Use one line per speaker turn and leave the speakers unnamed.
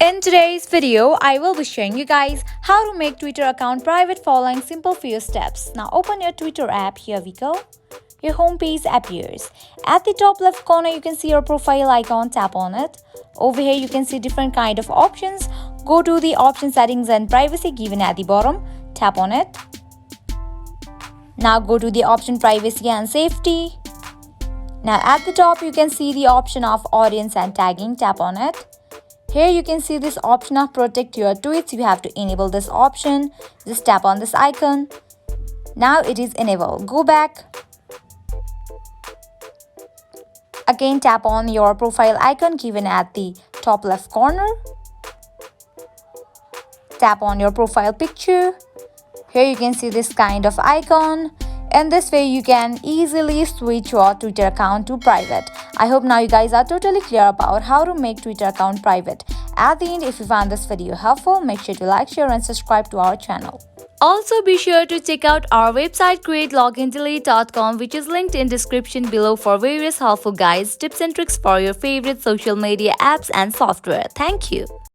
In today's video, I will be showing you guys how to make Twitter account private following simple few steps. Now open your Twitter app, here we go. Your home page appears. At the top left corner, you can see your profile icon, tap on it. Over here, you can see different kind of options. Go to the option settings and privacy given at the bottom, tap on it. Now go to the option privacy and safety. Now at the top, you can see the option of audience and tagging, tap on it. Here you can see this option of protect your tweets. You have to enable this option. Just tap on this icon. Now it is enabled. Go back. Again tap on your profile icon given at the top left corner. Tap on your profile picture. Here you can see this kind of icon. In this way, you can easily switch your Twitter account to private. I hope now you guys are totally clear about how to make Twitter account private. At the end, if you found this video helpful, make sure to like, share and subscribe to our channel. Also be sure to check out our website createlogindelete.com, which is linked in description below for various helpful guides, tips and tricks for your favorite social media apps and software. Thank you.